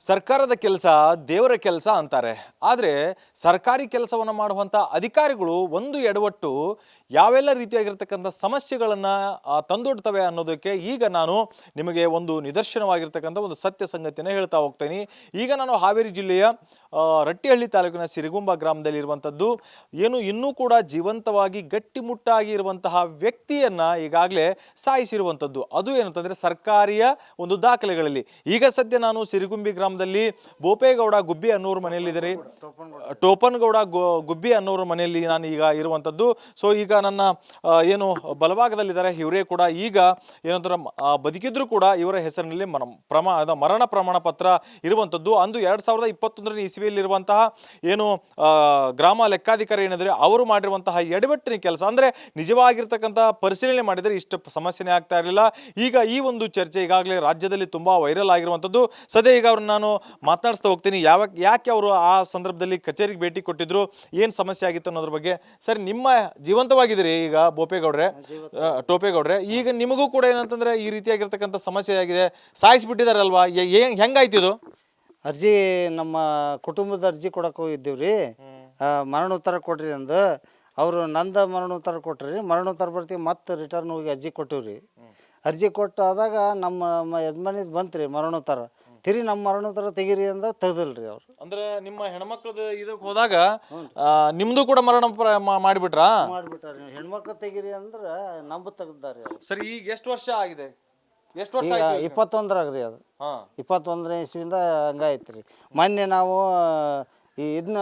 ಸರ್ಕಾರದ ಕೆಲಸ ದೇವರ ಕೆಲಸ ಅಂತಾರೆ. ಆದರೆ ಸರ್ಕಾರಿ ಕೆಲಸವನ್ನು ಮಾಡುವಂಥ ಅಧಿಕಾರಿಗಳು ಒಂದು ಎಡವಟ್ಟು ಯಾವೆಲ್ಲ ರೀತಿಯಾಗಿರ್ತಕ್ಕಂಥ ಸಮಸ್ಯೆಗಳನ್ನು ತಂದೊಡ್ತವೆ ಅನ್ನೋದಕ್ಕೆ ಈಗ ನಾನು ನಿಮಗೆ ಒಂದು ನಿದರ್ಶನವಾಗಿರ್ತಕ್ಕಂಥ ಒಂದು ಸತ್ಯ ಸಂಗತಿಯನ್ನು ಹೇಳ್ತಾ ಹೋಗ್ತೇನೆ. ಈಗ ನಾನು ಹಾವೇರಿ ಜಿಲ್ಲೆಯ ರಟ್ಟಿಹಳ್ಳಿ ತಾಲೂಕಿನ ಸಿರಿಗುಂಬ ಗ್ರಾಮದಲ್ಲಿ ಇರುವಂಥದ್ದು ಏನು ಇನ್ನೂ ಕೂಡ ಜೀವಂತವಾಗಿ ಗಟ್ಟಿಮುಟ್ಟಾಗಿ ಇರುವಂತಹ ವ್ಯಕ್ತಿಯನ್ನು ಈಗಾಗಲೇ ಸಾಯಿಸಿರುವಂಥದ್ದು. ಅದು ಏನಂತಂದರೆ ಸರ್ಕಾರಿಯ ಒಂದು ದಾಖಲೆಗಳಲ್ಲಿ. ಈಗ ಸದ್ಯ ನಾನು ಸಿರಿಗುಂಬಿ ಗ್ರಾಮದಲ್ಲಿ ಬೋಪೇಗೌಡ ಗುಬ್ಬಿ ಅನ್ನೋರ ಮನೆಯಲ್ಲಿದ್ದಾರೆ. ಟೋಪನ್ಗೌಡ ಗುಬ್ಬಿ ಅನ್ನೋರ ಮನೆಯಲ್ಲಿ ನಾನು ಈಗ ಇರುವಂಥದ್ದು. ಸೊ ಈಗ ನನ್ನ ಏನು ಬಲಭಾಗದಲ್ಲಿದ್ದಾರೆ ಇವರೇ ಕೂಡ ಈಗ ಏನಂತಾರೆ ಬದುಕಿದ್ರು ಕೂಡ ಇವರ ಹೆಸರಿನಲ್ಲಿ ಮರಣ ಪ್ರಮಾಣ ಪತ್ರ ಇರುವಂಥದ್ದು. ಅಂದು 2021ನೇ ಇಸವಿಯಲ್ಲಿರುವಂತಹ ಏನು ಗ್ರಾಮ ಲೆಕ್ಕಾಧಿಕಾರಿ ಏನಿದ್ರೆ ಅವರು ಮಾಡಿರುವಂತಹ ಎಡವಟ್ಟಿನ ಕೆಲಸ ಅಂದರೆ ನಿಜವಾಗಿರ್ತಕ್ಕಂಥ ಪರಿಶೀಲನೆ ಮಾಡಿದರೆ ಇಷ್ಟು ಸಮಸ್ಯೆನೇ ಆಗ್ತಾ ಇರಲಿಲ್ಲ. ಈಗ ಈ ಒಂದು ಚರ್ಚೆ ಈಗಾಗಲೇ ರಾಜ್ಯದಲ್ಲಿ ತುಂಬ ವೈರಲ್ ಆಗಿರುವಂಥದ್ದು. ಸದ್ಯ ಈಗ ಅವ್ರನ್ನ ನಾನು ಮಾತನಾಡಿಸ್ತಾ ಹೋಗ್ತೀನಿ. ಯಾಕೆ ಅವರು ಆ ಸಂದರ್ಭದಲ್ಲಿ ಕಚೇರಿಗೆ ಭೇಟಿ ಕೊಟ್ಟಿದ್ರು, ಏನು ಸಮಸ್ಯೆ ಆಗಿತ್ತು ಅನ್ನೋದ್ರ ಬಗ್ಗೆ. ಸರಿ, ನಿಮ್ಮ ಜೀವಂತವಾಗಿದ್ದೀರಿ ಈಗ ಟೋಪೇಗೌಡ್ರೆ. ಈಗ ನಿಮಗೂ ಕೂಡ ಏನಂತಂದ್ರೆ ಈ ರೀತಿಯಾಗಿರ್ತಕ್ಕಂಥ ಸಮಸ್ಯೆ ಆಗಿದೆ, ಸಾಯಿಸಿಬಿಟ್ಟಿದಾರಲ್ವಾ, ಹೆಂಗಾಯ್ತಿದು? ಅರ್ಜಿ ನಮ್ಮ ಕುಟುಂಬದ ಅರ್ಜಿ ಕೊಡಕ್ಕೆ ಹೋಗಿದ್ದೀವಿ ರೀ. ಮರಣೋತ್ತರ ಕೊಡ್ರಿ ಅಂದು ಅವರು ನಂದ ಮರಣೋತ್ತರ ಕೊಟ್ರಿ. ಮರಣೋತ್ತರ ಬರ್ತೀವಿ ಮತ್ತೆ ರಿಟರ್ನ್ ಹೋಗಿ ಅರ್ಜಿ ಕೊಟ್ಟಿವ್ರಿ. ಅರ್ಜಿ ಕೊಟ್ಟಾದಾಗ ನಮ್ಮ ಯಜಮಾನಿದ್ ಬಂತು ರೀ ಮರಣೋತ್ತರ. ತಿರಿ ನಮ್ಮ ಮರಣೋತ್ತರ ತೆಗೀರಿ ಅಂದ ತೆಗ್ದಿಲ್ರಿ ಅವ್ರು. ಅಂದ್ರೆ ನಿಮ್ಮ ಹೆಣ್ಮಕ್ಳದ ಇದಕ್ಕೆ ಹೋದಾಗ ನಿಮ್ದು ಕೂಡ ಮರಣ ಮಾಡಿಬಿಟ್ರಾ? ಮಾಡ್ಬಿಟ್ಟಾರ. ಹೆಣ್ಮಕ್ಳು ತೆಗೀರಿ ಅಂದ್ರೆ ನಂಬ ತೆಗ್ದಾರೆ. ಸರಿ, ಈಗ ಎಷ್ಟು ವರ್ಷ ಆಗಿದೆ? ಎಷ್ಟು ವರ್ಷ? 21ರಾಗ ರೀ. ಅದು 21ನೇ ಇಸ್ವಿಯಿಂದ ಹಂಗಾಯ್ತು ರೀ. ಮೊನ್ನೆ ನಾವು ಇದನ್ನ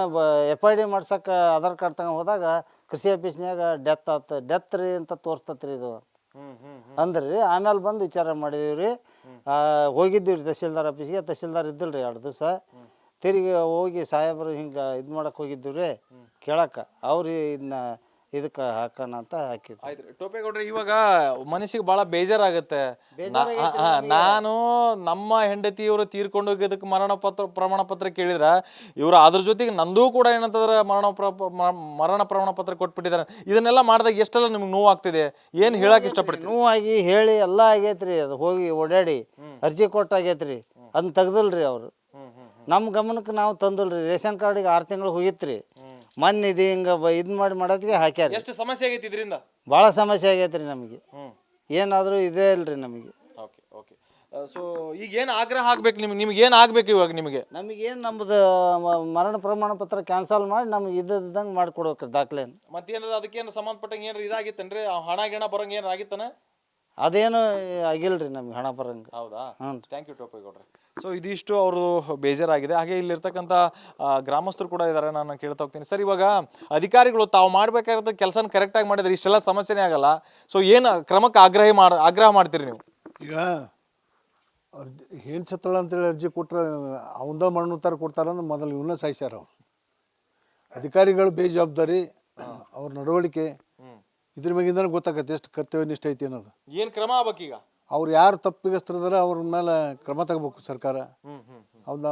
FID ಮಾಡ್ಸಕ್ಕೆ ಆಧಾರ್ ಕಾರ್ಡ್ ತಗೊಂಡು ಹೋದಾಗ ಕೃಷಿ ಆಫೀಸ್ನಾಗ ಡೆತ್ ರೀ ಅಂತ ತೋರಿಸ್ತತ್ರಿ ಇದು ಅಂದ್ರಿ. ಆಮೇಲೆ ಬಂದು ವಿಚಾರ ಮಾಡಿದೀವಿ ರೀ. ಹೋಗಿದ್ದೀವಿ ರೀ ತಹಸೀಲ್ದಾರ್ ಆಫೀಸ್ಗೆ. ತಹಸೀಲ್ದಾರ್ ಇದ್ದಿಲ್ಲ ರೀ 2 ದಿವಸ. ತಿರುಗಿ ಹೋಗಿ ಸಾಹೇಬರು ಹಿಂಗೆ ಇದು ಮಾಡಕ್ಕೆ ಹೋಗಿದ್ದೀವಿ ರೀ ಕೇಳಕ್ಕೆ. ಅವ್ರು ಇದನ್ನ ಇದಕ್ಕೆ ಹಾಕೋಣ ಅಂತ ಹಾಕಿದ್ರು. ಆಯ್ತು ಟೋಪೇಗೌಡ್ರೆ, ಇವಾಗ ಮನಸ್ಸಿಗೆ ಭಾಳ ಬೇಜಾರಾಗುತ್ತೆ. ನಾನು ನಮ್ಮ ಹೆಂಡತಿಯವರು ತೀರ್ಕೊಂಡು ಹೋಗಿದ್ದಕ್ಕೆ ಪ್ರಮಾಣ ಪತ್ರ ಕೇಳಿದ್ರೆ ಇವರು ಅದ್ರ ಜೊತೆಗೆ ನಂದು ಕೂಡ ಏನಂತಂದ್ರೆ ಮರಣ ಪ್ರಮಾಣ ಪತ್ರ ಕೊಟ್ಬಿಟ್ಟಿದ್ದಾರೆ. ಇದನ್ನೆಲ್ಲ ಮಾಡಿದಾಗ ಎಷ್ಟೆಲ್ಲ ನಿಮ್ಗೆ ನೋವು ಆಗ್ತಿದೆ, ಏನು ಹೇಳಕ್ ಇಷ್ಟಪಡ್ತೀನಿ? ನೋವಾಗಿ ಹೇಳಿ ಎಲ್ಲ ಆಗೈತ್ರಿ. ಅದು ಹೋಗಿ ಓಡಾಡಿ ಅರ್ಜಿ ಕೊಟ್ಟಾಗೈತ್ರಿ. ಅದನ್ನ ತೆಗ್ದಿಲ್ರಿ ಅವರು. ನಮ್ಮ ಗಮನಕ್ಕೆ ನಾವು ತಂದಿಲ್ರಿ. ರೇಷನ್ ಕಾರ್ಡಿಗೆ 6 ತಿಂಗಳು ಹೋಗಿತ್ರಿ. ಮೊನ್ನೆ ಇದು ಹಿಂಗೆ ಇದು ಮಾಡೋದಕ್ಕೆ ಹಾಕ್ಯಾರ. ಎಷ್ಟು ಸಮಸ್ಯೆ ಆಗೈತಿ ಇದರಿಂದ? ಭಾಳ ಸಮಸ್ಯೆ ಆಗೈತ್ರಿ ನಮಗೆ. ಏನಾದರೂ ಇದೇ ಇಲ್ರಿ ನಮಗೆ. Okay okay. ಸೊ ಈಗ ಏನು ಆಗ್ರಹ ಆಗ್ಬೇಕು ನಿಮ್ಗೆ ಏನು ಆಗ್ಬೇಕು ಇವಾಗ? ನಮಗೇನು ನಮ್ಮದು ಮರಣ ಪ್ರಮಾಣ ಪತ್ರ ಕ್ಯಾನ್ಸಲ್ ಮಾಡಿ ನಮ್ಗೆ ಇದ್ದಂಗೆ ಮಾಡಿಕೊಡ್ಬೇಕ್ರಿ ದಾಖಲೆ. ಮತ್ತೇನಾರ ಅದಕ್ಕೇನು ಸಂಬಂಧಪಟ್ಟಂಗೆ ಏನಾರ ಇದಾಗಿತ್ತನ್ರಿ? ಹಣ ಗಿಣ ಬರೋಂಗೆ ಏನಾರ ಆಗಿತ್ತಾನ? ಅದೇನು ಆಗಿಲ್ರಿ ನಮ್ಗೆ ಹಣ ಬರಂಗೆ. ಹೌದಾ? Thank you ಟೋಪೇಗೌಡ್ರೆ. ಸೊ ಇದಿಷ್ಟು ಅವರು ಬೇಜಾರಾಗಿದೆ. ಹಾಗೆ ಇಲ್ಲಿರ್ತಕ್ಕಂಥ ಗ್ರಾಮಸ್ಥರು ಕೂಡ ಇದ್ದಾರೆ, ನಾನು ಕೇಳ್ತಾ ಹೋಗ್ತೀನಿ. ಸರ್, ಇವಾಗ ಅಧಿಕಾರಿಗಳು ತಾವು ಮಾಡಬೇಕಾಗಿರೋ ಕೆಲಸನ ಕರೆಕ್ಟಾಗಿ ಮಾಡಿದ್ರೆ ಇಷ್ಟೆಲ್ಲ ಸಮಸ್ಯೆನೇ ಆಗಲ್ಲ. ಸೊ ಏನು ಕ್ರಮಕ್ಕೆ ಆಗ್ರಹ ಮಾಡ್ತೀರಿ ನೀವು? ಈಗ ಹೆಣ್ಣು ಸತ್ತಳ ಅಂತೇಳಿ ಅರ್ಜಿ ಕೊಟ್ಟರೆ ಅವಂದ ಮರಣೋತ್ತರ ಕೊಡ್ತಾರಂದ್ರೆ ಮೊದಲು ಇವನ್ನ ಸಾಯಿಸ್ಯಾರ ಅವ್ರು. ಅಧಿಕಾರಿಗಳು ಬೇಜವಾಬ್ದಾರಿ, ಅವ್ರ ನಡವಳಿಕೆ ಇದ್ರ ಮ್ಯಾಗಿಂದ ಗೊತ್ತಾಗತ್ತೆ ಎಷ್ಟು ಕರ್ತವ್ಯ ನಿಷ್ಠ ಐತಿ ಅನ್ನೋದು. ಏನು ಕ್ರಮ ಆಗ್ಬೇಕೀಗ? ಅವ್ರು ಯಾರು ತಪ್ಪಿಗಸ್ತರಿದಾರೆ ಅವ್ರ ಮೇಲೆ ಕ್ರಮ ತಗೋಬೇಕು ಸರ್ಕಾರ. ಅವ್ರನ್ನ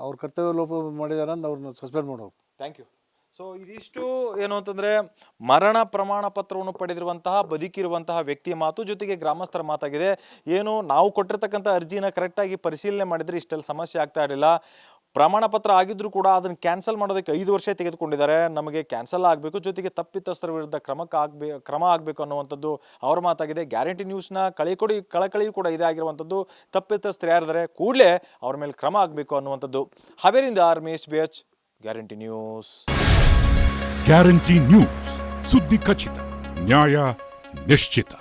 ಅವ್ರ ಕರ್ತವ್ಯ ಲೋಪ ಮಾಡಿದಾರ ಅಂತ ಅವ್ರನ್ನ ಸಸ್ಪೆಂಡ್ ಮಾಡಬೇಕು. Thank you. ಸೊ ಇದಿಷ್ಟು ಏನು ಅಂತಂದರೆ ಮರಣ ಪ್ರಮಾಣ ಪತ್ರವನ್ನು ಪಡೆದಿರುವಂತಹ ಬದುಕಿರುವಂತಹ ವ್ಯಕ್ತಿಯ ಮಾತು, ಜೊತೆಗೆ ಗ್ರಾಮಸ್ಥರ ಮಾತಾಗಿದೆ. ಏನು ನಾವು ಕೊಟ್ಟಿರ್ತಕ್ಕಂಥ ಅರ್ಜಿನ ಕರೆಕ್ಟಾಗಿ ಪರಿಶೀಲನೆ ಮಾಡಿದರೆ ಇಷ್ಟೆಲ್ಲ ಸಮಸ್ಯೆ ಆಗ್ತಾ ಇರಲಿಲ್ಲ. ಪ್ರಮಾಣ ಪತ್ರ ಆಗಿದ್ರೂ ಕೂಡ ಅದನ್ನು ಕ್ಯಾನ್ಸಲ್ ಮಾಡೋದಕ್ಕೆ 5 ವರ್ಷ ತೆಗೆದುಕೊಂಡಿದ್ದಾರೆ. ನಮಗೆ ಕ್ಯಾನ್ಸಲ್ ಆಗಬೇಕು, ಜೊತೆಗೆ ತಪ್ಪಿತಸ್ಥರ ವಿರುದ್ಧ ಕ್ರಮ ಆಗಬೇಕು ಅನ್ನುವಂಥದ್ದು ಅವ್ರ ಮಾತಾಗಿದೆ. ಗ್ಯಾರಂಟಿ ನ್ಯೂಸ್ನ ಕಳಕಳಿಯೂ ಕೂಡ ಇದೇ ಆಗಿರುವಂಥದ್ದು. ತಪ್ಪಿತಸ್ಥರು ಯಾರಿದ್ದಾರೆ ಕೂಡಲೇ ಅವ್ರ ಮೇಲೆ ಕ್ರಮ ಆಗಬೇಕು ಅನ್ನುವಂಥದ್ದು. ಹಾವೇರಿಯಿಂದ Ramesh BH, guarantee news. Guarantee news, ಸುದ್ದಿ ಖಚಿತ, ನ್ಯಾಯ ನಿಶ್ಚಿತ.